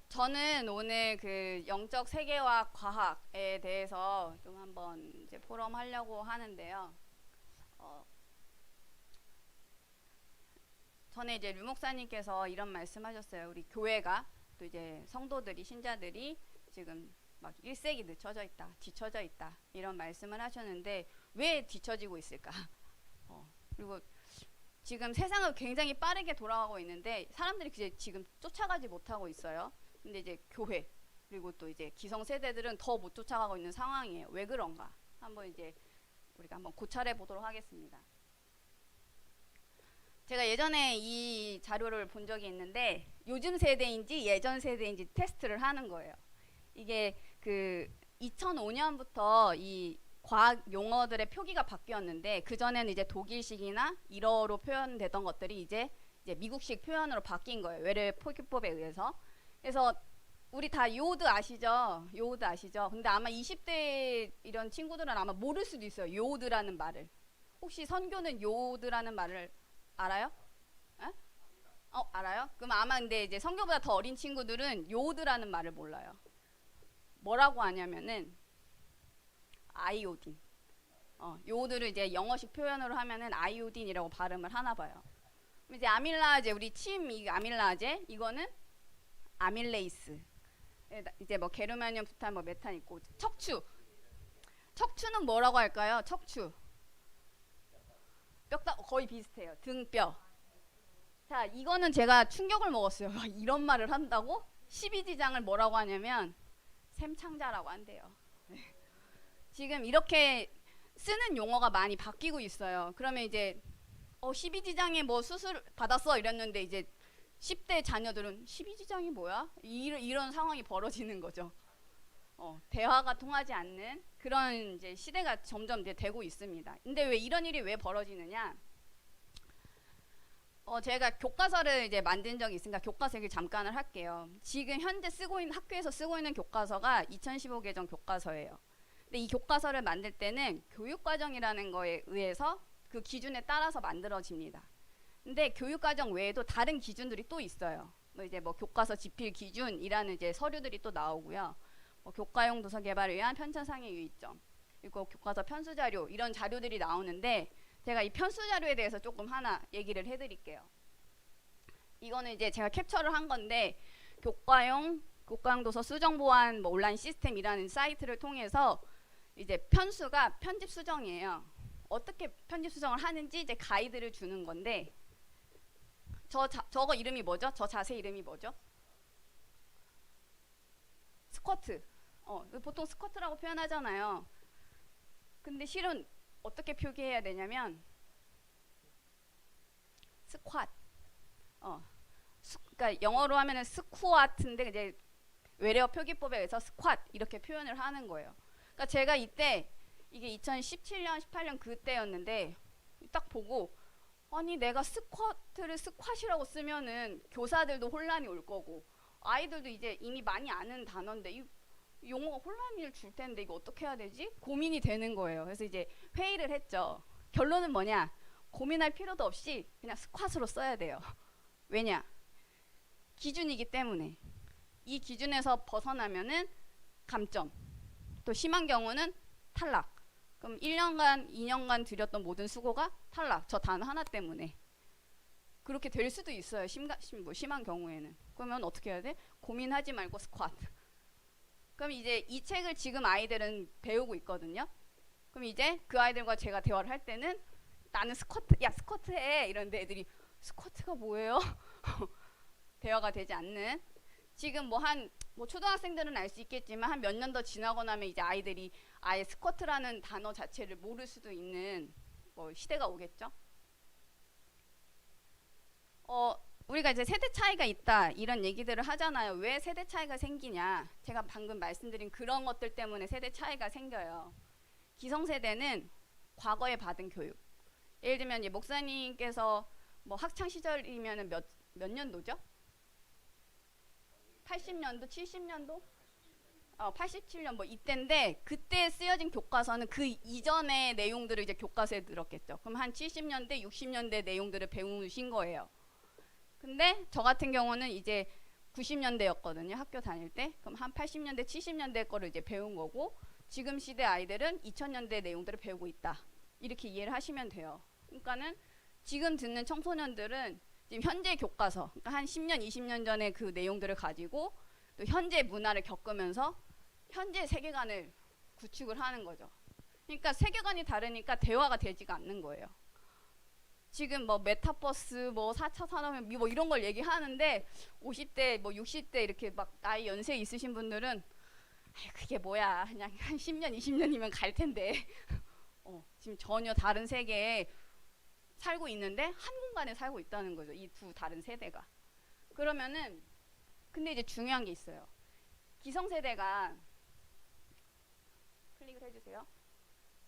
저는 오늘 그 영적 세계와 과학에 대해서 좀 한번 이제 포럼 하려고 하는데요. 어, 전에 이제 류 목사님께서 이런 말씀하셨어요. 우리 교회가 또 이제 성도들이 신자들이 지금 막 일색이 늦춰져 있다, 뒤처져 있다 이런 말씀을 하셨는데 왜 뒤처지고 있을까? 그리고 지금 세상은 굉장히 빠르게 돌아가고 있는데 사람들이 이제 지금 쫓아가지 못하고 있어요. 근데 이제 교회 그리고 또 이제 기성 세대들은 더 못 쫓아가고 있는 상황이에요. 왜 그런가? 한번 이제 우리가 한번 고찰해 보도록 하겠습니다. 제가 예전에 이 자료를 본 적이 있는데 요즘 세대인지 예전 세대인지 테스트를 하는 거예요. 이게 그 2005년부터 이 과학 용어들의 표기가 바뀌었는데 그 전에는 이제 독일식이나 일어로 표현되던 것들이 이제 미국식 표현으로 바뀐 거예요. 외래 표기법에 의해서. 그래서 우리 다 요오드 아시죠? 요오드 아시죠? 근데 아마 20대 이런 친구들은 아마 모를 수도 있어요. 요오드라는 말을. 혹시 선교는 요오드라는 말을 알아요? 에? 알아요? 그럼 아마 근데 이제 선교보다 더 어린 친구들은 요오드라는 말을 몰라요. 뭐라고 하냐면은 아이오딘. 요오드를 이제 영어식 표현으로 하면은 아이오딘이라고 발음을 하나 봐요. 이제 아밀라제 우리 침 이 아밀라제 이거는 아밀레이스. 이제 뭐 게르마늄, 부탄, 뭐 메탄 있고 척추. 척추는 뭐라고 할까요? 척추. 뼈다 거의 비슷해요. 등뼈. 자, 이거는 제가 충격을 먹었어요. 이런 말을 한다고? 12지장을 뭐라고 하냐면 샘창자라고 한대요. 지금 이렇게 쓰는 용어가 많이 바뀌고 있어요. 그러면 이제 12지장에 뭐 수술 받았어 이랬는데 이제 10대 자녀들은 12지장이 뭐야? 이런 상황이 벌어지는 거죠. 대화가 통하지 않는 그런 이제 시대가 점점 이제 되고 있습니다. 근데 왜 이런 일이 왜 벌어지느냐? 제가 교과서를 이제 만든 적이 있으니까 교과서 얘기 잠깐을 할게요. 지금 현재 쓰고 있는 학교에서 쓰고 있는 교과서가 2015 개정 교과서예요. 근데 이 교과서를 만들 때는 교육과정이라는 거에 의해서 그 기준에 따라서 만들어집니다. 근데 교육과정 외에도 다른 기준들이 또 있어요. 이제 뭐 교과서 지필 기준이라는 이제 서류들이 또 나오고요. 교과용 도서 개발을 위한 편차상의 유의점, 그리고 교과서 편수 자료 이런 자료들이 나오는데 제가 이 편수 자료에 대해서 조금 하나 얘기를 해드릴게요. 이거는 이제 제가 캡처를 한 건데 교과용 도서 수정 보안 뭐 온라인 시스템이라는 사이트를 통해서 이제 편수가 편집 수정이에요. 어떻게 편집 수정을 하는지 이제 가이드를 주는 건데 저거 이름이 뭐죠? 저 자세 이름이 뭐죠? 스쿼트. 보통 스쿼트라고 표현하잖아요. 근데 실은 어떻게 표기해야 되냐면 스쿼트. 그러니까 영어로 하면은 스쿠와트인데 이제 외래어 표기법에 의해서 스쿼트 이렇게 표현을 하는 거예요. 그러니까 제가 이때 이게 2017년, 18년 그때였는데 딱 보고 아니 내가 스쿼트를 스쿼시라고 쓰면은 교사들도 혼란이 올 거고 아이들도 이제 이미 많이 아는 단어인데 이 용어가 혼란을 줄 텐데 이거 어떻게 해야 되지? 고민이 되는 거예요. 그래서 이제 회의를 했죠. 결론은 뭐냐? 고민할 필요도 없이 그냥 스쿼트로 써야 돼요. 왜냐? 기준이기 때문에. 이 기준에서 벗어나면은 감점. 또 심한 경우는 탈락. 그럼 1년간, 2년간 들였던 모든 수고가 탈락. 저 단어 하나 때문에. 그렇게 될 수도 있어요. 심한 경우에는. 그러면 어떻게 해야 돼? 고민하지 말고 스쿼트. 그럼 이제 이 책을 지금 아이들은 배우고 있거든요. 그럼 이제 그 아이들과 제가 대화를 할 때는 나는 스쿼트 해. 이런데 애들이 스쿼트가 뭐예요? 대화가 되지 않는. 지금 뭐 초등학생들은 알 수 있겠지만 한 몇 년 더 지나고 나면 이제 아이들이 아예 스쿼트라는 단어 자체를 모를 수도 있는 뭐 시대가 오겠죠. 우리가 이제 세대 차이가 있다 이런 얘기들을 하잖아요. 왜 세대 차이가 생기냐? 제가 방금 말씀드린 그런 것들 때문에 세대 차이가 생겨요. 기성세대는 과거에 받은 교육. 예를 들면 이제 목사님께서 뭐 학창 시절이면은 몇 년도죠? 80년도, 70년도? 87년 뭐 이때인데 그때 쓰여진 교과서는 그 이전의 내용들을 이제 교과서에 들었겠죠. 그럼 한 70년대, 60년대 내용들을 배우신 거예요. 근데 저 같은 경우는 이제 90년대였거든요. 학교 다닐 때. 그럼 한 80년대, 70년대 거를 이제 배운 거고 지금 시대 아이들은 2000년대 내용들을 배우고 있다. 이렇게 이해를 하시면 돼요. 그러니까는 지금 듣는 청소년들은 지금 현재 교과서, 그러니까 한 10년, 20년 전에 그 내용들을 가지고 또 현재 문화를 겪으면서 현재 세계관을 구축을 하는 거죠. 그러니까 세계관이 다르니까 대화가 되지가 않는 거예요. 지금 뭐 메타버스, 뭐 4차 산업혁명, 뭐 이런 걸 얘기하는데 50대, 뭐 60대 이렇게 막 나이 연세 있으신 분들은 그게 뭐야, 그냥 한 10년, 20년이면 갈 텐데 지금 전혀 다른 세계에 살고 있는데 한 공간에 살고 있다는 거죠. 이 두 다른 세대가. 그러면은 근데 이제 중요한 게 있어요. 기성세대가 클릭을 해주세요.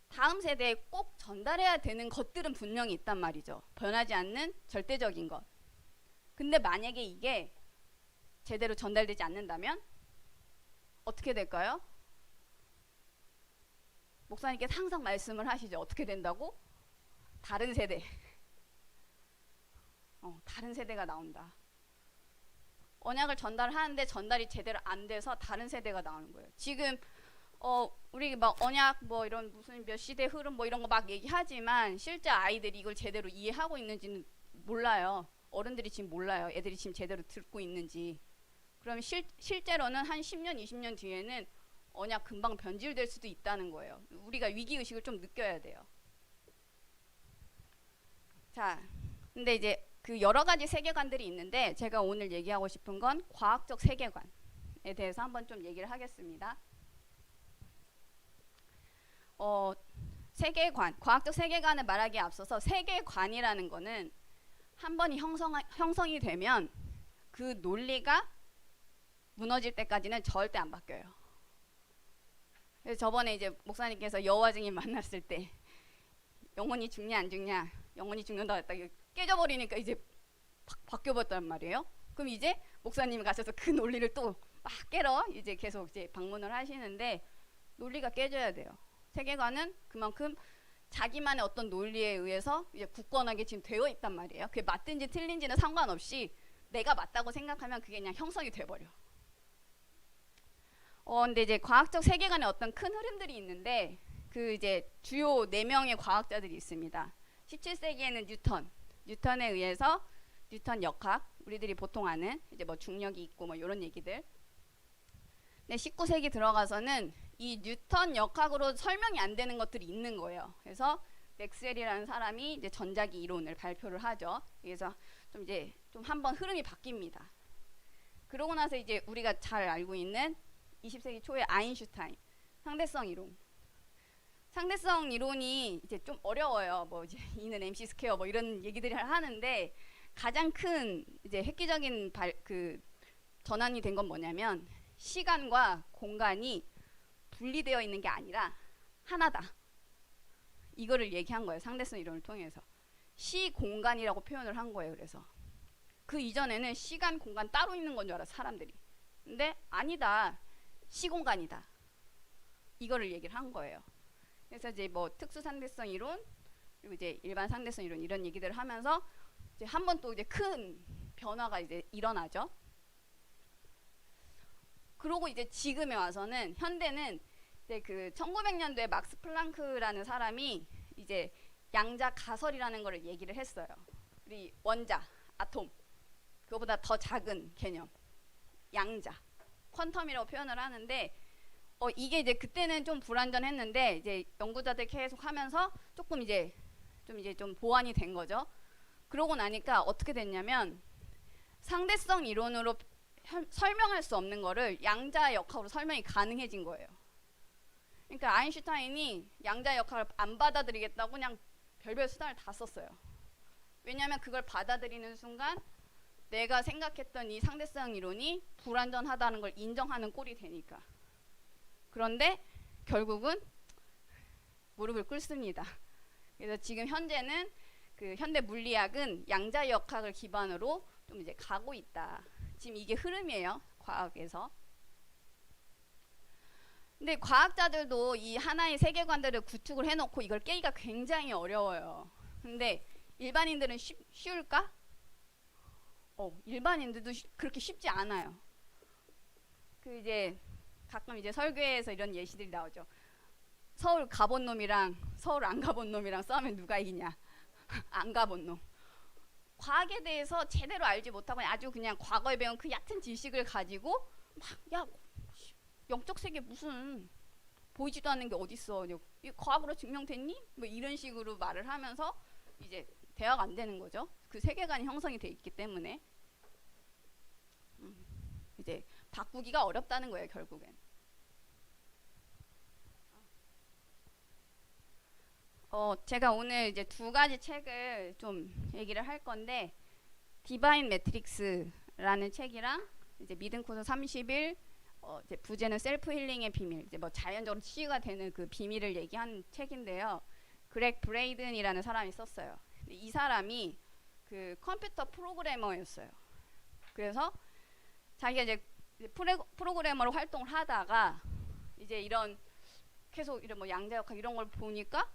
다음 세대에 꼭 전달해야 되는 것들은 분명히 있단 말이죠. 변하지 않는 절대적인 것. 근데 만약에 이게 제대로 전달되지 않는다면 어떻게 될까요? 목사님께서 항상 말씀을 하시죠. 어떻게 된다고? 다른 세대. 다른 세대가 나온다. 언약을 전달하는데 전달이 제대로 안 돼서 다른 세대가 나오는 거예요. 지금 우리 막 언약 뭐 이런 무슨 몇 시대 흐름 뭐 이런 거 막 얘기하지만 실제 아이들이 이걸 제대로 이해하고 있는지는 몰라요. 어른들이 지금 몰라요. 애들이 지금 제대로 듣고 있는지. 그럼 실제로는 한 10년, 20년 뒤에는 언약 금방 변질될 수도 있다는 거예요. 우리가 위기의식을 좀 느껴야 돼요. 자, 근데 이제 그 여러 가지 세계관들이 있는데 제가 오늘 얘기하고 싶은 건 과학적 세계관에 대해서 한번 좀 얘기를 하겠습니다. 세계관, 과학적 세계관을 말하기에 앞서서 세계관이라는 거는 한 번이 형성이 되면 그 논리가 무너질 때까지는 절대 안 바뀌어요. 그래서 저번에 이제 목사님께서 여호와 증인 만났을 때 영혼이 죽냐 안 죽냐, 영혼이 죽는다 했다 깨져버리니까 이제 바뀌어버렸단 말이에요. 그럼 이제 목사님이 가셔서 그 논리를 또 막 깨러 이제 계속 이제 방문을 하시는데 논리가 깨져야 돼요. 세계관은 그만큼 자기만의 어떤 논리에 의해서 이제 굳건하게 지금 되어 있단 말이에요. 그게 맞든지 틀린지는 상관없이 내가 맞다고 생각하면 그게 그냥 형성이 돼버려. 근데 이제 과학적 세계관에 어떤 큰 흐름들이 있는데 그 이제 주요 4명의 과학자들이 있습니다. 17세기에는 뉴턴에 의해서 뉴턴 역학, 우리들이 보통 아는 이제 뭐 중력이 있고 뭐 이런 얘기들. 근데 19세기 들어가서는 이 뉴턴 역학으로 설명이 안 되는 것들이 있는 거예요. 그래서 맥스웰이라는 사람이 이제 전자기 이론을 발표를 하죠. 그래서 좀 이제 좀 한번 흐름이 바뀝니다. 그러고 나서 이제 우리가 잘 알고 있는 20세기 초에 아인슈타인 상대성 이론. 상대성 이론이 이제 좀 어려워요. 뭐 이제 E는 MC 스퀘어 뭐 이런 얘기들을 하는데 가장 큰 이제 획기적인 그 전환이 된 건 뭐냐면 시간과 공간이 분리되어 있는 게 아니라 하나다. 이거를 얘기한 거예요. 상대성 이론을 통해서. 시공간이라고 표현을 한 거예요. 그래서 그 이전에는 시간, 공간 따로 있는 건 줄 알았어, 사람들이. 근데 아니다. 시공간이다. 이거를 얘기를 한 거예요. 그래서 이제 뭐 특수 상대성 이론, 그리고 이제 일반 상대성 이론 이런 얘기들을 하면서 이제 한 번 또 이제 큰 변화가 이제 일어나죠. 그러고 이제 지금에 와서는 현대는 이제 그 1900년도에 막스 플랑크라는 사람이 이제 양자 가설이라는 거를 얘기를 했어요. 우리 원자, 아톰, 그거보다 더 작은 개념, 양자, 퀀텀이라고 표현을 하는데 이게 이제 그때는 좀 불완전했는데 이제 연구자들 계속 하면서 조금 이제 좀 보완이 된 거죠. 그러고 나니까 어떻게 됐냐면 상대성 이론으로 설명할 수 없는 거를 양자 역학으로 설명이 가능해진 거예요. 그러니까 아인슈타인이 양자 역학을 안 받아들이겠다고 그냥 별별 수단을 다 썼어요. 왜냐하면 그걸 받아들이는 순간 내가 생각했던 이 상대성 이론이 불완전하다는 걸 인정하는 꼴이 되니까. 그런데 결국은 무릎을 꿇습니다. 그래서 지금 현재는 그 현대 물리학은 양자 역학을 기반으로 좀 이제 가고 있다. 지금 이게 흐름이에요. 과학에서. 근데 과학자들도 이 하나의 세계관들을 구축을 해놓고 이걸 깨기가 굉장히 어려워요. 근데 일반인들은 쉬울까? 일반인들도 그렇게 쉽지 않아요. 그 이제 가끔 이제 설교에서 이런 예시들이 나오죠. 서울 가본 놈이랑 서울 안 가본 놈이랑 싸우면 누가 이기냐? 안 가본 놈. 과학에 대해서 제대로 알지 못하고 아주 그냥 과거에 배운 그 얕은 지식을 가지고 막 야 영적 세계 무슨 보이지도 않는 게 어딨어? 이 과학으로 증명됐니? 뭐 이런 식으로 말을 하면서 이제 대화가 안 되는 거죠. 그 세계관이 형성이 돼 있기 때문에 이제 바꾸기가 어렵다는 거예요, 결국엔. 제가 오늘 이제 두 가지 책을 좀 얘기를 할 건데, 디바인 매트릭스라는 책이랑 이제 믿음 코드 30일, 이제 부제는 셀프 힐링의 비밀, 이제 뭐 자연적으로 치유가 되는 그 비밀을 얘기한 책인데요. 그렉 브레이든이라는 사람이 썼어요. 이 사람이 그 컴퓨터 프로그래머였어요. 그래서 자기가 이제 프로그래머로 활동을 하다가 이제 이런 계속 이런 뭐 양자역학 이런 걸 보니까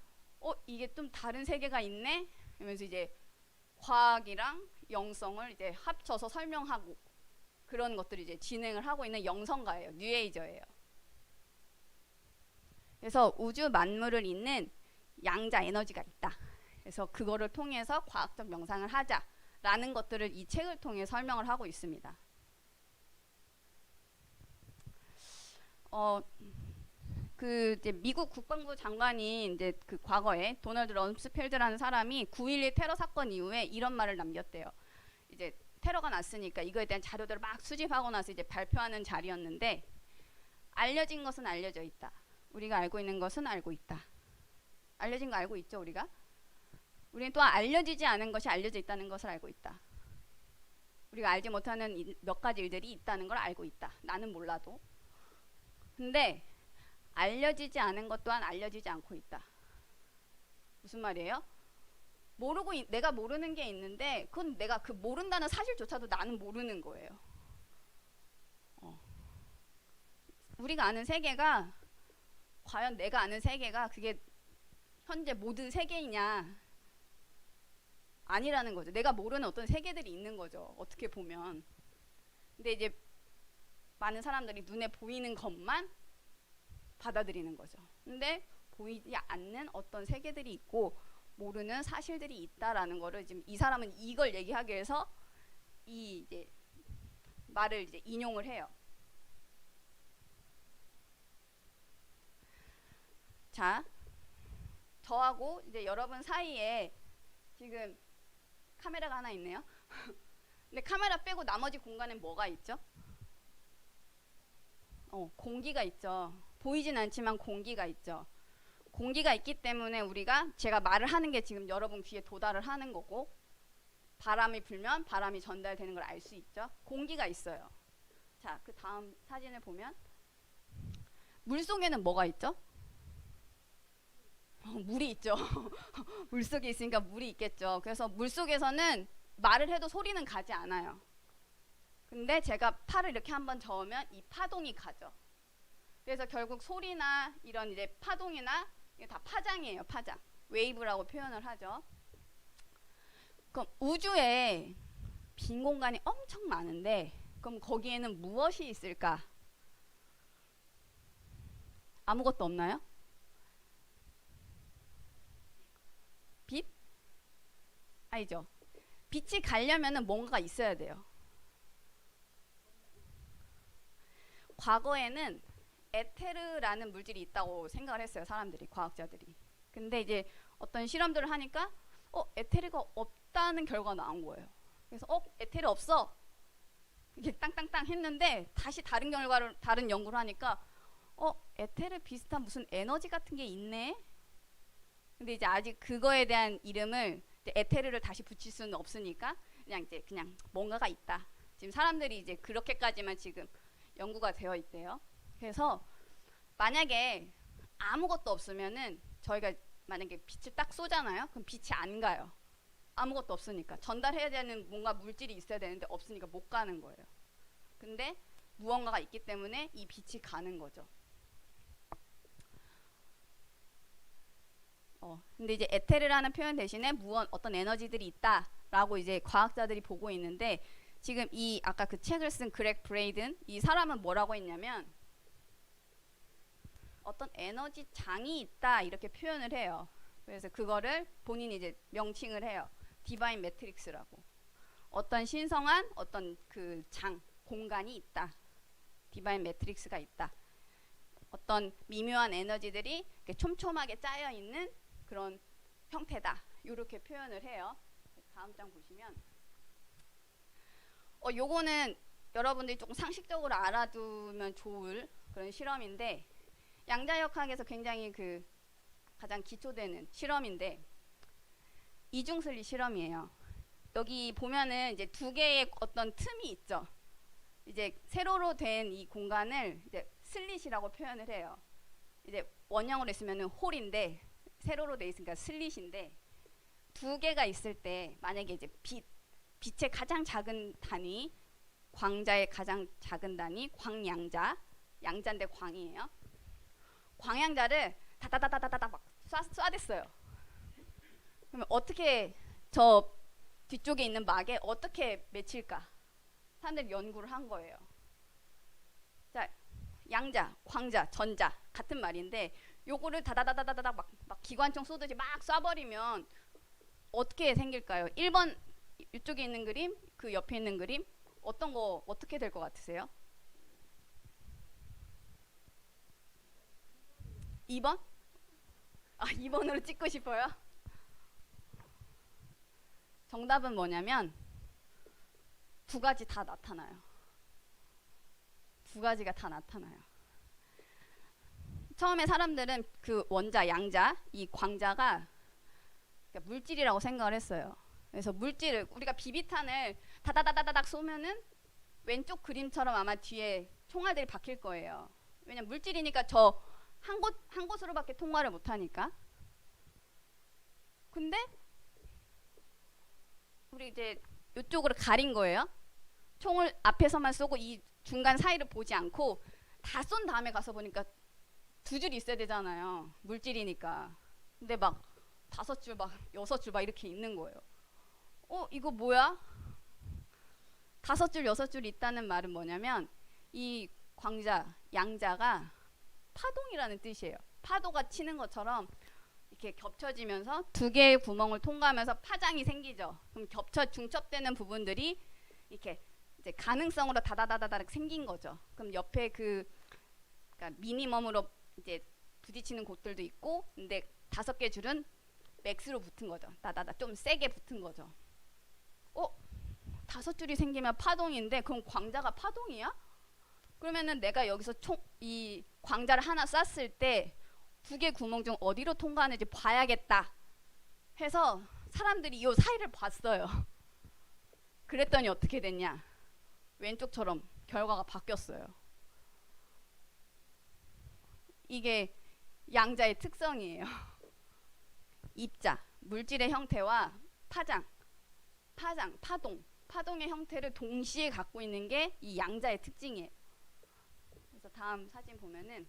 이게 좀 다른 세계가 있네. 이러면서 이제 과학이랑 영성을 이제 합쳐서 설명하고 그런 것들을 이제 진행을 하고 있는 영성가예요. 뉴에이저예요. 그래서 우주 만물을 잇는 양자 에너지가 있다. 그래서 그거를 통해서 과학적 명상을 하자라는 것들을 이 책을 통해 설명을 하고 있습니다. 그 이제 미국 국방부 장관인 이제 그 과거에 도널드 럼스펠드라는 사람이 9.11 테러 사건 이후에 이런 말을 남겼대요. 이제 테러가 났으니까 이거에 대한 자료들을 막 수집하고 나서 이제 발표하는 자리였는데, 알려진 것은 알려져 있다. 우리가 알고 있는 것은 알고 있다. 알려진 거 알고 있죠, 우리가? 우리는 또한 알려지지 않은 것이 알려져 있다는 것을 알고 있다. 우리가 알지 못하는 몇 가지 일들이 있다는 걸 알고 있다. 나는 몰라도. 근데 알려지지 않은 것 또한 알려지지 않고 있다. 무슨 말이에요? 내가 모르는 게 있는데 그건 내가 그 모른다는 사실조차도 나는 모르는 거예요. 우리가 아는 세계가 과연 내가 아는 세계가 그게 현재 모든 세계이냐? 아니라는 거죠. 내가 모르는 어떤 세계들이 있는 거죠. 어떻게 보면. 근데 이제 많은 사람들이 눈에 보이는 것만 받아들이는 거죠. 근데 보이지 않는 어떤 세계들이 있고 모르는 사실들이 있다라는 거를 지금 이 사람은 이걸 얘기하기 위해서 이 이제 말을 이제 인용을 해요. 자, 저하고 이제 여러분 사이에 지금 카메라가 하나 있네요. 근데 카메라 빼고 나머지 공간엔 뭐가 있죠? 공기가 있죠. 보이진 않지만 공기가 있죠. 공기가 있기 때문에 제가 말을 하는 게 지금 여러분 귀에 도달을 하는 거고, 바람이 불면 바람이 전달되는 걸 알 수 있죠. 공기가 있어요. 자, 그 다음 사진을 보면 물 속에는 뭐가 있죠? 물이 있죠. 물 속에 있으니까 물이 있겠죠. 그래서 물 속에서는 말을 해도 소리는 가지 않아요. 근데 제가 팔을 이렇게 한번 저으면 이 파동이 가죠. 그래서 결국 소리나 이런 이제 파동이나 이게 다 파장이에요. 파장. 웨이브라고 표현을 하죠. 그럼 우주에 빈 공간이 엄청 많은데 그럼 거기에는 무엇이 있을까? 아무것도 없나요? 빛? 아니죠. 빛이 가려면은 뭔가가 있어야 돼요. 과거에는 에테르라는 물질이 있다고 생각을 했어요. 사람들이, 과학자들이. 근데 이제 어떤 실험들을 하니까 에테르가 없다는 결과가 나온 거예요. 그래서 에테르 없어. 이게 땅땅땅 했는데 다시 다른 연구를 하니까 에테르 비슷한 무슨 에너지 같은 게 있네. 근데 이제 아직 그거에 대한 이름을 이제 에테르를 다시 붙일 수는 없으니까 그냥 뭔가가 있다. 지금 사람들이 이제 그렇게까지만 지금 연구가 되어 있대요. 그래서 만약에 아무것도 없으면은 저희가 만약에 빛을 딱 쏘잖아요. 그럼 빛이 안 가요. 아무것도 없으니까. 전달해야 되는 뭔가 물질이 있어야 되는데 없으니까 못 가는 거예요. 근데 무언가가 있기 때문에 이 빛이 가는 거죠. 근데 이제 에테르라는 표현 대신에 어떤 에너지들이 있다라고 이제 과학자들이 보고 있는데, 지금 이 아까 그 책을 쓴 그렉 브레이든 이 사람은 뭐라고 했냐면 어떤 에너지 장이 있다 이렇게 표현을 해요. 그래서 그거를 본인이 이제 명칭을 해요. 디바인 매트릭스라고. 어떤 신성한 어떤 그 장, 공간이 있다. 디바인 매트릭스가 있다. 어떤 미묘한 에너지들이 이렇게 촘촘하게 짜여 있는 그런 형태다. 이렇게 표현을 해요. 다음 장 보시면 요거는 여러분들이 조금 상식적으로 알아두면 좋을 그런 실험인데 양자역학에서 굉장히 그 가장 기초되는 실험인데 이중슬리 실험이에요. 여기 보면은 이제 두 개의 어떤 틈이 있죠. 이제 세로로 된 이 공간을 이제 슬릿이라고 표현을 해요. 이제 원형으로 있으면은 홀인데 세로로 돼 있으니까 슬릿인데 두 개가 있을 때 만약에 이제 빛의 가장 작은 단위, 광자의 가장 작은 단위, 광양자, 양자인데 광이에요. 광양자를 다다다다다다 막 쏴댔어요. 그러면 어떻게 저 뒤쪽에 있는 막에 어떻게 맺힐까? 사람들이 연구를 한 거예요. 자, 양자, 광자, 전자 같은 말인데 요거를 다다다다다다 막 기관총 쏘듯이 막 쏴버리면 어떻게 생길까요? 1번 이쪽에 있는 그림, 그 옆에 있는 그림 어떤 거 어떻게 될 것 같으세요? 2번? 아, 2번으로 찍고 싶어요? 정답은 뭐냐면 두 가지 다 나타나요. 두 가지가 다 나타나요. 처음에 사람들은 그 원자, 양자, 이 광자가 물질이라고 생각을 했어요. 그래서 물질을 우리가 비비탄을 다다다다닥 쏘면은 왼쪽 그림처럼 아마 뒤에 총알들이 박힐 거예요. 왜냐면 물질이니까 저 한 곳으로밖에 통과를 못하니까. 근데 우리 이제 이쪽으로 가린 거예요. 총을 앞에서만 쏘고 이 중간 사이를 보지 않고 다 쏜 다음에 가서 보니까 두 줄이 있어야 되잖아요. 물질이니까. 근데 막 5줄 막 6줄 막 이렇게 있는 거예요. 이거 뭐야? 5줄 6줄 있다는 말은 뭐냐면 이 광자, 양자가 파동이라는 뜻이에요. 파도가 치는 것처럼 이렇게 겹쳐지면서 두 개의 구멍을 통과하면서 파장이 생기죠. 그럼 중첩되는 부분들이 이렇게 이제 가능성으로 다다다다닥 생긴 거죠. 그럼 옆에 그러니까 미니멈으로 이제 부딪히는 곳들도 있고, 근데 5개 줄은 맥스로 붙은 거죠. 다다다 좀 세게 붙은 거죠. 5줄이 생기면 파동인데 그럼 광자가 파동이야? 그러면은 내가 여기서 이 광자를 하나 쐈을 때 2개 구멍 중 어디로 통과하는지 봐야겠다 해서 사람들이 이 사이를 봤어요. 그랬더니 어떻게 됐냐? 왼쪽처럼 결과가 바뀌었어요. 이게 양자의 특성이에요. 입자, 물질의 형태와 파동의 형태를 동시에 갖고 있는 게 이 양자의 특징이에요. 그래서 다음 사진 보면은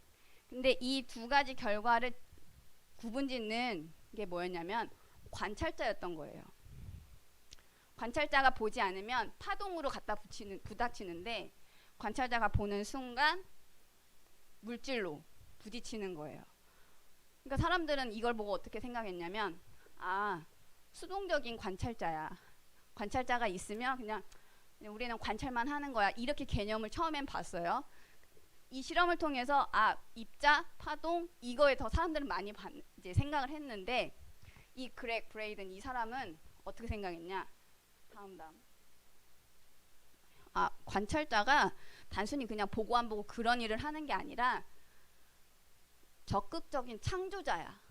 근데 이 두 가지 결과를 구분짓는 게 뭐였냐면 관찰자였던 거예요. 관찰자가 보지 않으면 파동으로 갖다 부닥치는데 관찰자가 보는 순간 물질로 부딪히는 거예요. 그러니까 사람들은 이걸 보고 어떻게 생각했냐면 수동적인 관찰자야. 관찰자가 있으면 그냥 우리는 관찰만 하는 거야. 이렇게 개념을 처음엔 봤어요. 이 실험을 통해서 입자, 파동 이거에 더 사람들은 많이 이제 생각을 했는데 이 그렉 브레이든 이 사람은 어떻게 생각했냐? 다음. 관찰자가 단순히 그냥 보고 안 보고 그런 일을 하는 게 아니라 적극적인 창조자야.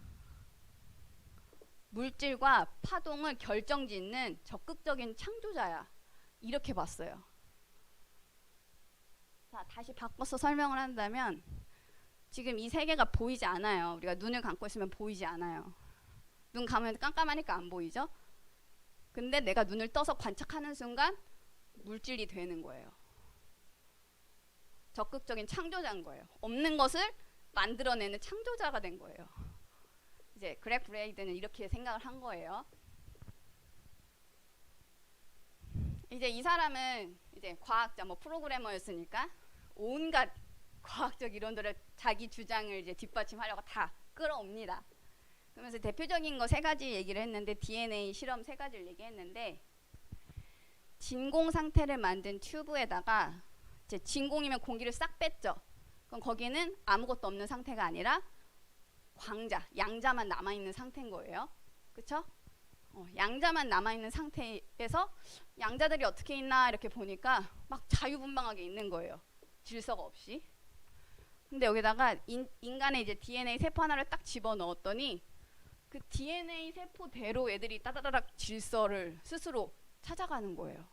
물질과 파동을 결정짓는 적극적인 창조자야. 이렇게 봤어요. 자, 다시 바꿔서 설명을 한다면 지금 이 세계가 보이지 않아요. 우리가 눈을 감고 있으면 보이지 않아요. 눈 감으면 깜깜하니까 안 보이죠? 근데 내가 눈을 떠서 관찰하는 순간 물질이 되는 거예요. 적극적인 창조자인 거예요. 없는 것을 만들어내는 창조자가 된 거예요. 이제 그렉 브레이든은 이렇게 생각을 한 거예요. 이제 이 사람은 이제 과학자, 뭐 프로그래머였으니까 온갖 과학적 이론들을 자기 주장을 이제 뒷받침하려고 다 끌어옵니다. 그러면서 대표적인 거 세 가지 얘기를 했는데 DNA 실험 세 가지를 얘기했는데 진공 상태를 만든 튜브에다가 이제 진공이면 공기를 싹 뺐죠. 그럼 거기는 아무것도 없는 상태가 아니라 광자, 양자만 남아있는 상태인 거예요. 그쵸? 양자만 남아있는 상태에서 양자들이 어떻게 있나 이렇게 보니까 막 자유분방하게 있는 거예요. 질서가 없이. 근데 여기다가 인간의 이제 DNA 세포 하나를 딱 집어넣었더니 그 DNA 세포대로 애들이 따다다닥 질서를 스스로 찾아가는 거예요.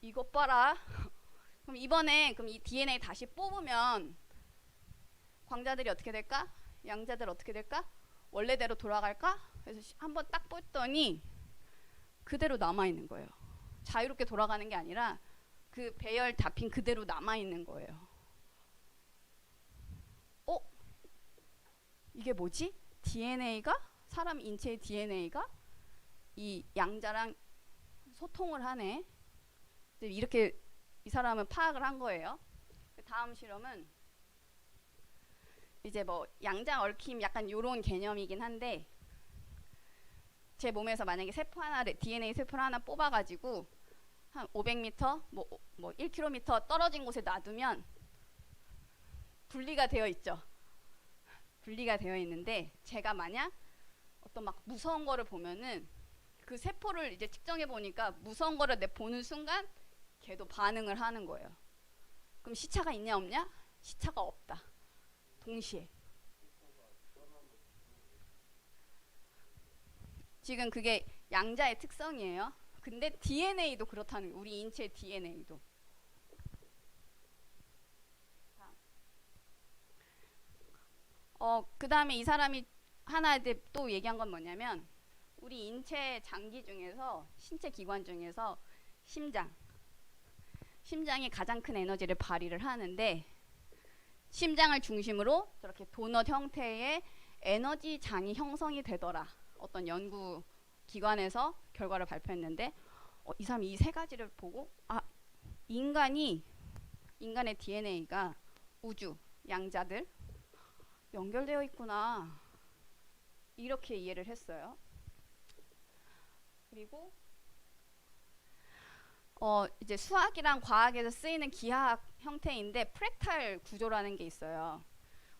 이것 봐라. 그럼 이번에 이 DNA 다시 뽑으면 광자들이 어떻게 될까? 양자들 어떻게 될까? 원래대로 돌아갈까? 그래서 한번 딱 뽑더니 그대로 남아있는 거예요. 자유롭게 돌아가는 게 아니라 그 배열 잡힌 그대로 남아있는 거예요. 이게 뭐지? DNA가? 사람 인체의 DNA가 이 양자랑 소통을 하네. 이렇게 이 사람은 파악을 한 거예요. 다음 실험은 이제 뭐 양자 얽힘 약간 요런 개념이긴 한데 제 몸에서 만약에 세포 하나를 DNA 세포를 하나 뽑아가지고 한 500m 뭐 1km 떨어진 곳에 놔두면 분리가 되어 있죠. 분리가 되어 있는데 제가 만약 어떤 막 무서운 거를 보면은 그 세포를 이제 측정해 보니까 무서운 거를 내 보는 순간 걔도 반응을 하는 거예요. 그럼 시차가 있냐 없냐? 시차가 없다. 동시에. 지금 그게 양자의 특성이에요. 근데 DNA도 그렇다는 거예요. 우리 인체 DNA도. 그 다음에 이 사람이 하나 이제 또 얘기한 건 뭐냐면 우리 인체 장기 중에서 신체 기관 중에서 심장이 가장 큰 에너지를 발휘를 하는데 심장을 중심으로 저렇게 도넛 형태의 에너지 장이 형성이 되더라. 어떤 연구 기관에서 결과를 발표했는데 이 사람이 이 세 가지를 보고 인간의 DNA가 우주, 양자들 연결되어 있구나. 이렇게 이해를 했어요. 그리고 이제 수학이랑 과학에서 쓰이는 기하학 형태인데 프랙탈 구조라는 게 있어요.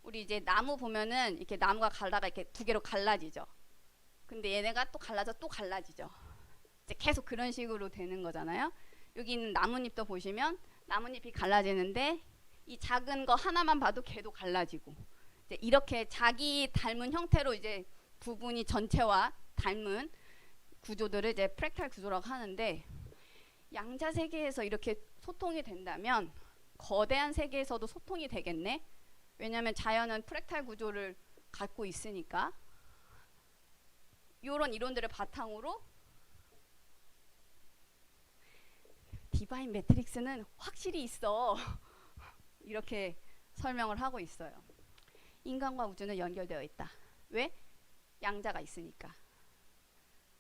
우리 이제 나무 보면은 이렇게 나무가 갈다가 이렇게 두 개로 갈라지죠. 근데 얘네가 또 갈라져 또 갈라지죠. 이제 계속 그런 식으로 되는 거잖아요. 여기 있는 나뭇잎도 보시면 나뭇잎이 갈라지는데 이 작은 거 하나만 봐도 걔도 갈라지고 이제 이렇게 자기 닮은 형태로 이제 부분이 전체와 닮은 구조들을 이제 프랙탈 구조라고 하는데 양자 세계에서 이렇게 소통이 된다면 거대한 세계에서도 소통이 되겠네. 왜냐하면 자연은 프랙탈 구조를 갖고 있으니까. 이런 이론들을 바탕으로 디바인 매트릭스는 확실히 있어. 이렇게 설명을 하고 있어요. 인간과 우주는 연결되어 있다. 왜? 양자가 있으니까.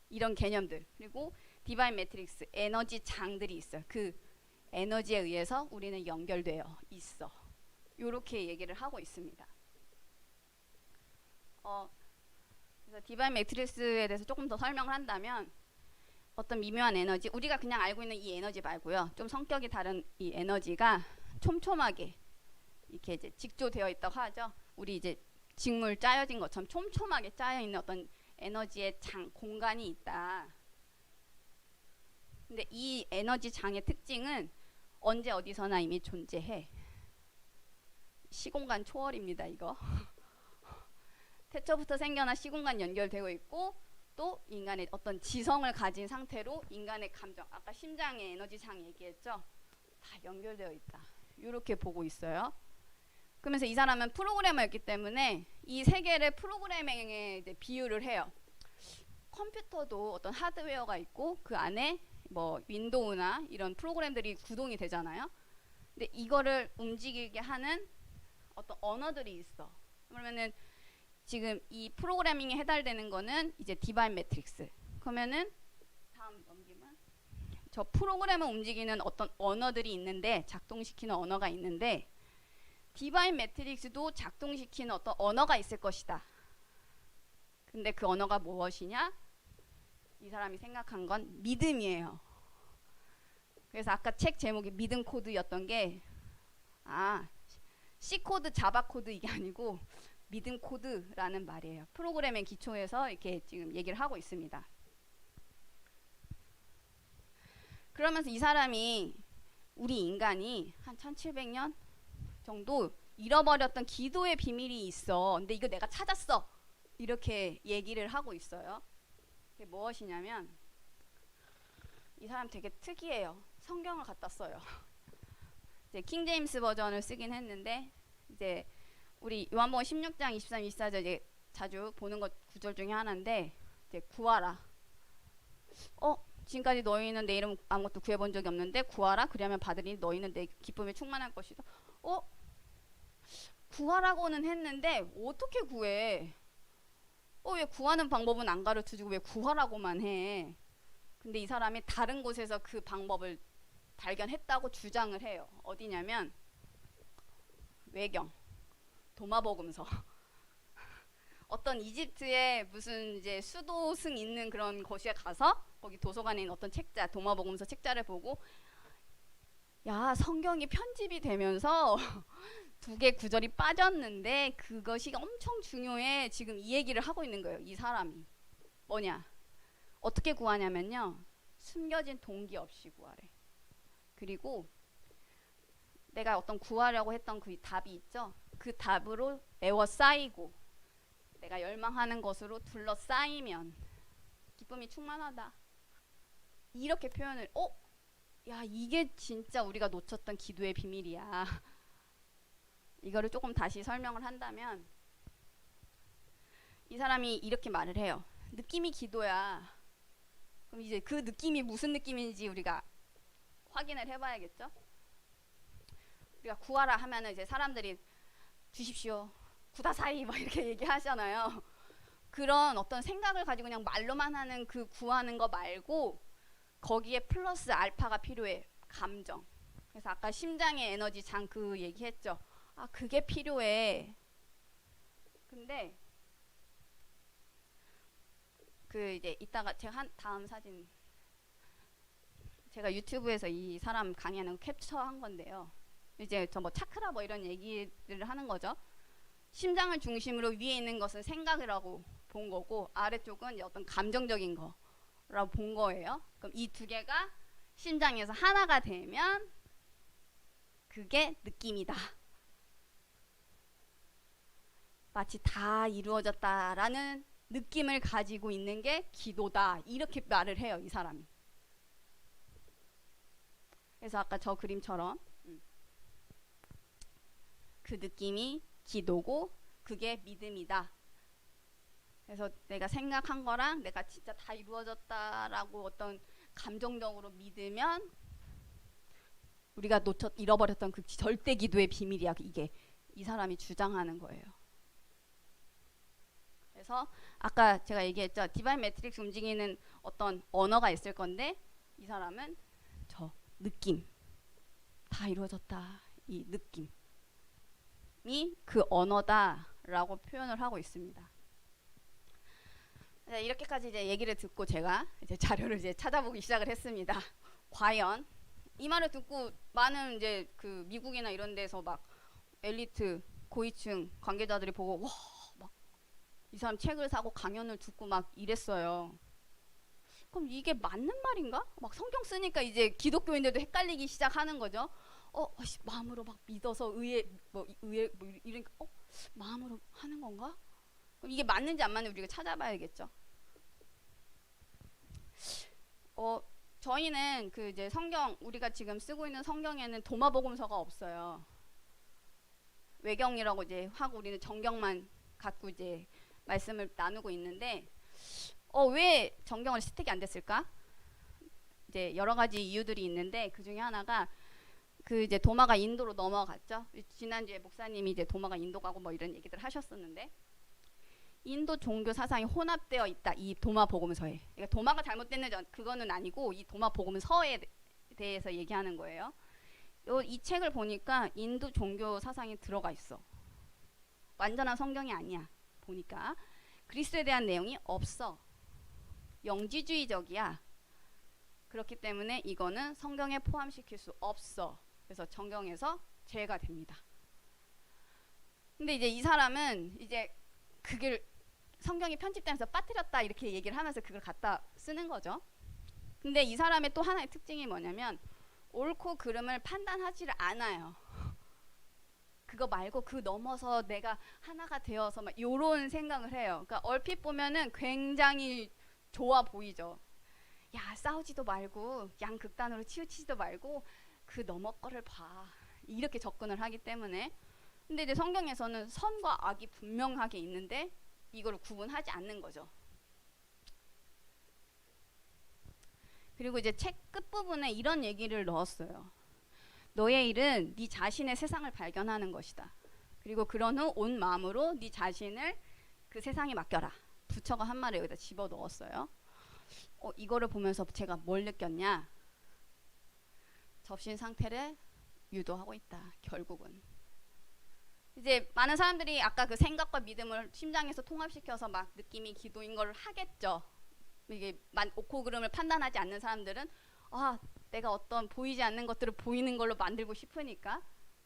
이런 개념들. 그리고 디바인 매트릭스, 에너지 장들이 있어요. 그 에너지에 의해서 우리는 연결되어 있어. 이렇게 얘기를 하고 있습니다. 그래서 디바인 매트릭스에 대해서 조금 더 설명을 한다면 어떤 미묘한 에너지, 우리가 그냥 알고 있는 이 에너지 말고요. 좀 성격이 다른 이 에너지가 촘촘하게 이렇게 이제 직조되어 있다고 하죠. 우리 이제 직물 짜여진 것처럼 촘촘하게 짜여 있는 어떤 에너지의 장, 공간이 있다. 근데 이 에너지 장의 특징은 언제 어디서나 이미 존재해. 시공간 초월입니다, 이거. 태초부터 생겨나 시공간 연결되어 있고 또 인간의 어떤 지성을 가진 상태로 인간의 감정, 아까 심장의 에너지 장 얘기했죠. 다 연결되어 있다. 이렇게 보고 있어요. 그러면서 이 사람은 프로그래머였기 때문에 이 세 개를 프로그래밍에 이제 비유를 해요. 컴퓨터도 어떤 하드웨어가 있고 그 안에 뭐 윈도우나 이런 프로그램들이 구동이 되잖아요. 근데 이거를 움직이게 하는 어떤 언어들이 있어. 그러면은 지금 이 프로그래밍에 해당되는 거는 이제 디바인 매트릭스. 그러면은 다음 넘기면 저 프로그램을 움직이는 어떤 언어들이 있는데, 작동시키는 언어가 있는데, 디바인 매트릭스도 작동시키는 어떤 언어가 있을 것이다. 근데 그 언어가 무엇이냐? 이 사람이 생각한 건 믿음이에요. 그래서 아까 책 제목이 믿음 코드였던 게, C 코드, 자바 코드 이게 아니고 믿음 코드라는 말이에요. 프로그램의 기초에서 이렇게 지금 얘기를 하고 있습니다. 그러면서 이 사람이, 우리 인간이 한 1700년 정도 잃어버렸던 기도의 비밀이 있어. 근데 이거 내가 찾았어. 이렇게 얘기를 하고 있어요. 그게 무엇이냐면, 이 사람 되게 특이해요. 성경을 갖다 써요. 이제 킹 제임스 버전을 쓰긴 했는데, 이제 우리 요한복음 16장 23, 24절 이제 자주 보는 것 구절 중에 하나인데, 이제 구하라. 지금까지 너희는 내 이름 아무것도 구해본 적이 없는데 구하라. 그리하면 받으리니 너희는 내 기쁨에 충만할 것이다. 구하라고는 했는데 어떻게 구해? 왜 구하는 방법은 안 가르쳐주고 왜 구하라고만 해? 근데 이 사람이 다른 곳에서 그 방법을 발견했다고 주장을 해요. 어디냐면 외경, 도마복음서. 어떤 이집트의 무슨 이제 수도승 있는 그런 곳에 가서 거기 도서관에 있는 어떤 책자, 도마복음서 책자를 보고, 야, 성경이 편집이 되면서 두 개 구절이 빠졌는데 그것이 엄청 중요해. 지금 이 얘기를 하고 있는 거예요. 이 사람이. 뭐냐? 어떻게 구하냐면요. 숨겨진 동기 없이 구하래. 그리고 내가 어떤 구하려고 했던 그 답이 있죠. 그 답으로 에워싸이고 내가 열망하는 것으로 둘러싸이면 기쁨이 충만하다. 이렇게 표현을, 야, 이게 진짜 우리가 놓쳤던 기도의 비밀이야. 이거를 조금 다시 설명을 한다면, 이 사람이 이렇게 말을 해요. 느낌이 기도야. 그럼 이제 그 느낌이 무슨 느낌인지 우리가 확인을 해봐야겠죠? 우리가 구하라 하면은 이제 사람들이 주십시오, 구다사이 막 이렇게 얘기하잖아요. 그런 어떤 생각을 가지고 그냥 말로만 하는 그 구하는 거 말고 거기에 플러스 알파가 필요해. 감정. 그래서 아까 심장의 에너지 장 그 얘기했죠. 그게 필요해. 근데 그 이제 이따가 제가 다음 사진, 제가 유튜브에서 이 사람 강의하는 거 캡처한 건데요. 이제 저 뭐 차크라 뭐 이런 얘기를 하는 거죠. 심장을 중심으로 위에 있는 것은 생각이라고 본 거고, 아래쪽은 어떤 감정적인 거라고 본 거예요. 그럼 이 두 개가 심장에서 하나가 되면 그게 느낌이다. 마치 다 이루어졌다라는 느낌을 가지고 있는 게 기도다. 이렇게 말을 해요, 이 사람이. 그래서 아까 저 그림처럼 그 느낌이 기도고 그게 믿음이다. 그래서 내가 생각한 거랑 내가 진짜 다 이루어졌다라고 어떤 감정적으로 믿으면 우리가 잃어버렸던 그 절대 기도의 비밀이야. 이게 이 사람이 주장하는 거예요. 그래서 아까 제가 얘기했죠. 디바인 매트릭스 움직이는 어떤 언어가 있을 건데, 이 사람은 저 느낌, 다 이루어졌다, 이 느낌이 그 언어다라고 표현을 하고 있습니다. 이렇게까지 이제 얘기를 듣고 제가 이제 자료를 이제 찾아보기 시작을 했습니다. 과연 이 말을 듣고 많은 이제 그 미국이나 이런 데서 막 엘리트 고위층 관계자들이 보고, 와, 막 이 사람 책을 사고 강연을 듣고 막 이랬어요. 그럼 이게 맞는 말인가? 막 성경 쓰니까 이제 기독교인들도 헷갈리기 시작하는 거죠. 마음으로 막 믿어서 의에 뭐 이러니까 마음으로 하는 건가? 그럼 이게 맞는지 안 맞는지 우리가 찾아봐야겠죠. 저희는 그 이제 성경, 우리가 지금 쓰고 있는 성경에는 도마복음서가 없어요. 외경이라고 이제 하고 우리는 정경만 갖고 이제 말씀을 나누고 있는데, 왜 정경을 채택이 안 됐을까? 이제 여러 가지 이유들이 있는데, 그 중에 하나가 그 이제 도마가 인도로 넘어갔죠. 지난주에 목사님이 이제 도마가 인도 가고 뭐 이런 얘기들 하셨었는데, 인도 종교 사상이 혼합되어 있다. 이 도마 복음서에. 그러니까 도마가 잘못됐는지 그거는 아니고 이 도마 복음서에 대해서 얘기하는 거예요. 이 책을 보니까 인도 종교 사상이 들어가 있어. 완전한 성경이 아니야. 보니까 그리스도에 대한 내용이 없어. 영지주의적이야. 그렇기 때문에 이거는 성경에 포함시킬 수 없어. 그래서 정경에서 제외가 됩니다. 근데 이제 이 사람은 이제 그걸 성경이 편집되면서 빠뜨렸다 이렇게 얘기를 하면서 그걸 갖다 쓰는 거죠. 근데 이 사람의 또 하나의 특징이 뭐냐면 옳고 그름을 판단하지를 않아요. 그거 말고 그 넘어서 내가 하나가 되어서 막 요런 생각을 해요. 그러니까 얼핏 보면은 굉장히 좋아 보이죠. 야, 싸우지도 말고 양극단으로 치우치지도 말고 그 너머 거를 봐. 이렇게 접근을 하기 때문에. 근데 이제 성경에서는 선과 악이 분명하게 있는데 이걸 구분하지 않는 거죠. 그리고 이제 책 끝부분에 이런 얘기를 넣었어요. 너의 일은 네 자신의 세상을 발견하는 것이다. 그리고 그런 후 온 마음으로 네 자신을 그 세상에 맡겨라. 부처가 한 말을 여기다 집어 넣었어요. 이거를 보면서 제가 뭘 느꼈냐? 접신 상태를 유도하고 있다. 결국은. 이제 많은 사람들이 아까 그 생각과 믿음을 심장에서 통합시켜서 막 느낌이 기도인 걸 하겠죠. 이게 옳고 그름을 판단하지 않는 사람들은 내가 어떤 보이지 않는 것들을 보이는 걸로 만들고 싶으니까.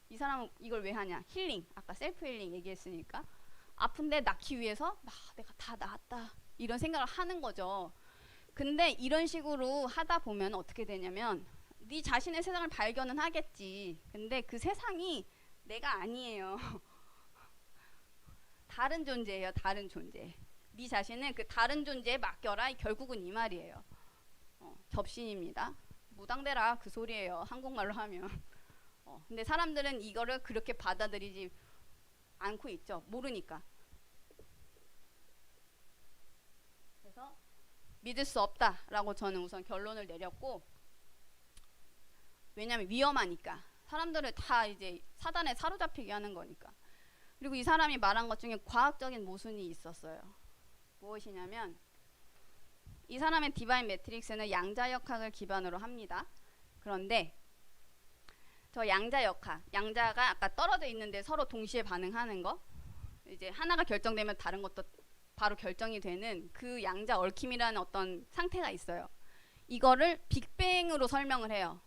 이 사람은 이걸 왜 하냐? 힐링. 아까 셀프 힐링 얘기했으니까. 아픈데 낫기 위해서 내가 다 나았다. 이런 생각을 하는 거죠. 근데 이런 식으로 하다 보면 어떻게 되냐면 네 자신의 세상을 발견은 하겠지. 근데 그 세상이 내가 아니에요. 다른 존재예요. 다른 존재. 네 자신을 그 다른 존재에 맡겨라. 결국은 이 말이에요. 접신입니다. 무당대라 그 소리예요. 한국말로 하면. 근데 사람들은 이거를 그렇게 받아들이지 않고 있죠. 모르니까. 그래서 믿을 수 없다라고 저는 우선 결론을 내렸고, 왜냐하면 위험하니까. 사람들을 다 이제 사단에 사로잡히게 하는 거니까. 그리고 이 사람이 말한 것 중에 과학적인 모순이 있었어요. 무엇이냐면 이 사람의 디바인 매트릭스는 양자역학을 기반으로 합니다. 그런데 저 양자역학, 양자가 아까 떨어져 있는데 서로 동시에 반응하는 거, 이제 하나가 결정되면 다른 것도 바로 결정이 되는 그 양자 얽힘이라는 어떤 상태가 있어요. 이거를 빅뱅으로 설명을 해요.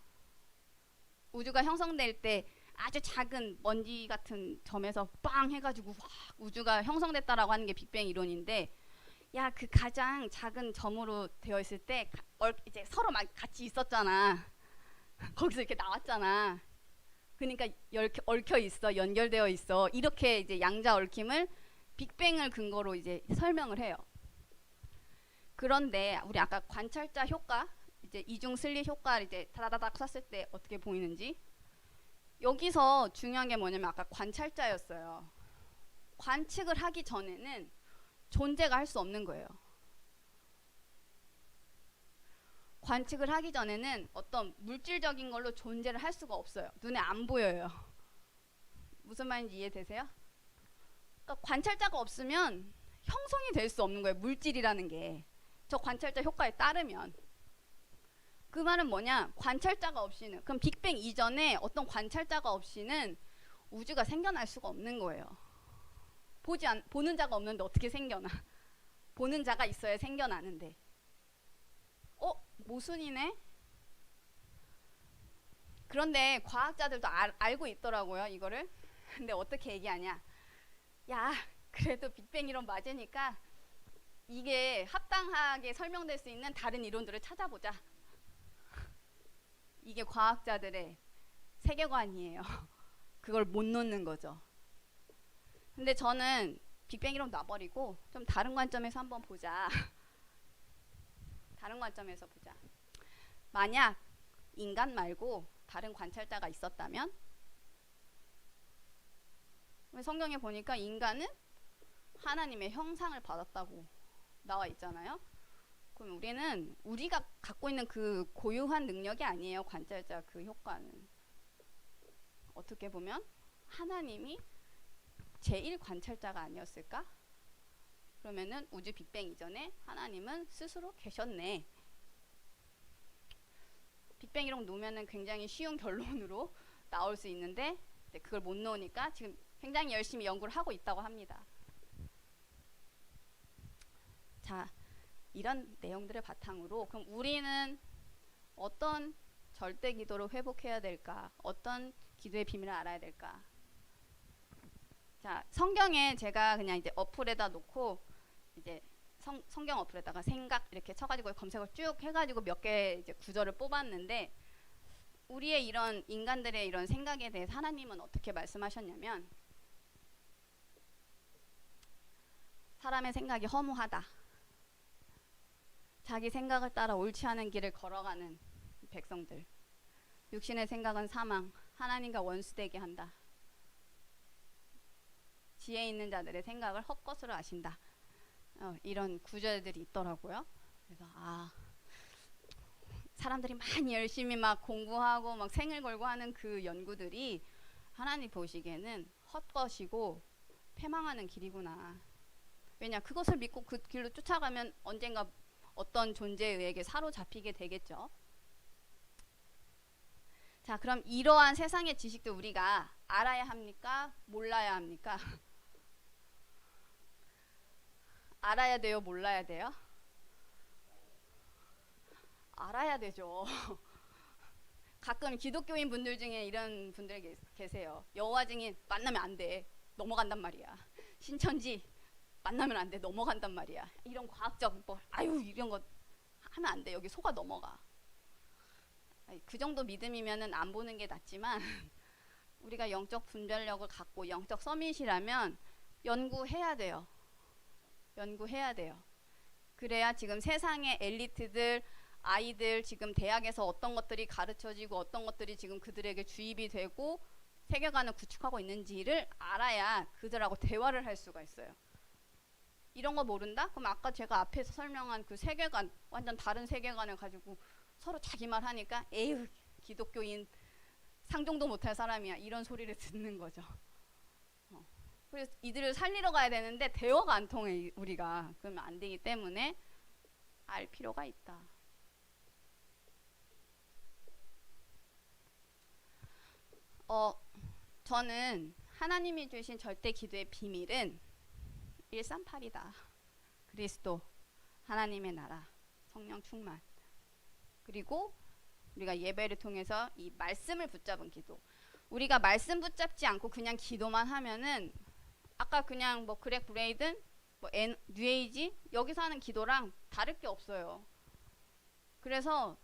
우주가 형성될 때 아주 작은 먼지 같은 점에서 빵 해가지고 확 우주가 형성됐다라고 하는 게 빅뱅 이론인데, 야, 그 가장 작은 점으로 되어 있을 때 이제 서로 막 같이 있었잖아. 거기서 이렇게 나왔잖아. 그러니까 얽혀 있어, 연결되어 있어. 이렇게 이제 양자 얽힘을 빅뱅을 근거로 이제 설명을 해요. 그런데 우리 아까 관찰자 효과, 이제 이중 슬릿 효과를 이제 다다닥 쐈을 때 어떻게 보이는지, 여기서 중요한 게 뭐냐면 아까 관찰자였어요. 관측을 하기 전에는 존재가 할 수 없는 거예요. 관측을 하기 전에는 어떤 물질적인 걸로 존재를 할 수가 없어요. 눈에 안 보여요. 무슨 말인지 이해되세요? 그러니까 관찰자가 없으면 형성이 될 수 없는 거예요. 물질이라는 게. 저 관찰자 효과에 따르면. 그 말은 뭐냐? 관찰자가 없이는, 그럼 빅뱅 이전에 어떤 관찰자가 없이는 우주가 생겨날 수가 없는 거예요. 보는 자가 없는데 어떻게 생겨나? 보는 자가 있어야 생겨나는데. 모순이네? 그런데 과학자들도 알고 있더라고요, 이거를. 근데 어떻게 얘기하냐? 야, 그래도 빅뱅 이론 맞으니까 이게 합당하게 설명될 수 있는 다른 이론들을 찾아보자. 이게 과학자들의 세계관이에요. 그걸 못 놓는 거죠. 근데 저는 빅뱅 이론 놔버리고 좀 다른 관점에서 한번 보자. 다른 관점에서 보자. 만약 인간 말고 다른 관찰자가 있었다면, 성경에 보니까 인간은 하나님의 형상을 받았다고 나와 있잖아요. 그럼 우리가 갖고 있는 그 고유한 능력이 아니에요. 관찰자 그 효과는. 어떻게 보면 하나님이 제1관찰자가 아니었을까? 그러면은 우주 빅뱅 이전에 하나님은 스스로 계셨네. 빅뱅 이론 놓으면은 굉장히 쉬운 결론으로 나올 수 있는데 그걸 못 놓으니까 지금 굉장히 열심히 연구를 하고 있다고 합니다. 자, 이런 내용들을 바탕으로 그럼 우리는 어떤 절대 기도를 회복해야 될까? 어떤 기도의 비밀을 알아야 될까? 자, 성경에 제가 그냥 이제 어플에다 놓고 이제 성경 어플에다가 생각 이렇게 쳐가지고 검색을 쭉 해가지고 몇 개 이제 구절을 뽑았는데 우리의 이런 인간들의 이런 생각에 대해서 하나님은 어떻게 말씀하셨냐면 사람의 생각이 허무하다. 자기 생각을 따라 옳지 않은 길을 걸어가는 백성들. 육신의 생각은 사망, 하나님과 원수되게 한다. 지혜 있는 자들의 생각을 헛것으로 아신다. 이런 구절들이 있더라고요. 그래서 사람들이 많이 열심히 막 공부하고 막 생을 걸고 하는 그 연구들이 하나님 보시기에는 헛것이고 패망하는 길이구나. 왜냐, 그것을 믿고 그 길로 쫓아가면 언젠가 어떤 존재에 의해 사로잡히게 되겠죠. 자, 그럼 이러한 세상의 지식도 우리가 알아야 합니까? 몰라야 합니까? 알아야 돼요? 몰라야 돼요? 알아야 되죠. 가끔 기독교인 분들 중에 이런 분들 계세요. 여호와 증인 만나면 안 돼. 넘어간단 말이야. 신천지 만나면 안 돼. 넘어간단 말이야. 이런 과학적 이런 거 하면 안 돼. 여기 속아 넘어가. 그 정도 믿음이면은 안 보는 게 낫지만 우리가 영적 분별력을 갖고 영적 서밋이라면 연구해야 돼요. 연구해야 돼요. 그래야 지금 세상의 엘리트들, 아이들 지금 대학에서 어떤 것들이 가르쳐지고 어떤 것들이 지금 그들에게 주입이 되고 세계관을 구축하고 있는지를 알아야 그들하고 대화를 할 수가 있어요. 이런 거 모른다? 그럼 아까 제가 앞에서 설명한 그 세계관, 완전 다른 세계관을 가지고 서로 자기 말 하니까 에휴, 기독교인 상종도 못할 사람이야. 이런 소리를 듣는 거죠. 그래서 이들을 살리러 가야 되는데 대화가 안 통해 우리가. 그러면 안 되기 때문에 알 필요가 있다. 저는 하나님이 주신 절대 기도의 비밀은 138이다. 그리스도, 하나님의 나라, 성령 충만. 그리고 우리가 예배를 통해서 이 말씀을 붙잡은 기도. 우리가 말씀 붙잡지 않고 그냥 기도만 하면은 아까 그냥 뭐 그렉 브레이든 뭐 뉴에이지 여기서 하는 기도랑 다를 게 없어요. 그래서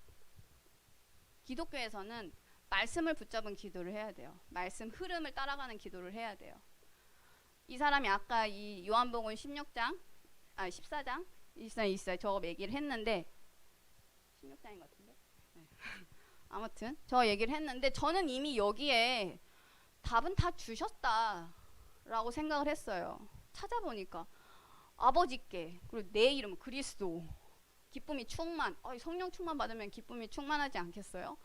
기독교에서는 말씀을 붙잡은 기도를 해야 돼요. 말씀 흐름을 따라가는 기도를 해야 돼요. 이 사람이 아까 이 요한복음 14장 24 저거 얘기를 했는데 16장인 것 같은데 네. 아무튼 저 얘기를 했는데 저는 이미 여기에 답은 다 주셨다라고 생각을 했어요. 찾아보니까 아버지께 그리고 내 이름은 그리스도 기쁨이 충만 성령 충만 받으면 기쁨이 충만하지 않겠어요?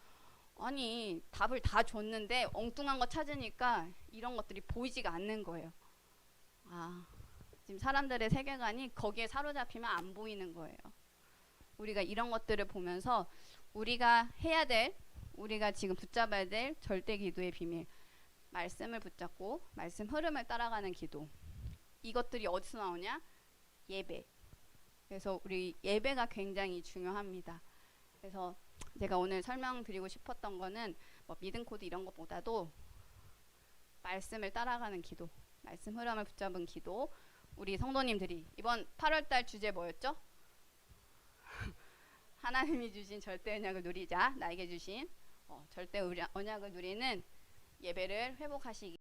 아니 답을 다 줬는데 엉뚱한 거 찾으니까 이런 것들이 보이지가 않는 거예요. 지금 사람들의 세계관이 거기에 사로잡히면 안 보이는 거예요. 우리가 이런 것들을 보면서 우리가 해야 될 우리가 지금 붙잡아야 될 절대 기도의 비밀 말씀을 붙잡고 말씀 흐름을 따라가는 기도 이것들이 어디서 나오냐? 예배. 그래서 우리 예배가 굉장히 중요합니다. 그래서 제가 오늘 설명드리고 싶었던 거는 뭐 믿음 코드 이런 것보다도 말씀을 따라가는 기도 말씀 흐름을 붙잡은 기도 우리 성도님들이 이번 8월달 주제 뭐였죠? 하나님이 주신 절대 언약을 누리자 나에게 주신 절대 언약을 누리는 예배를 회복하시기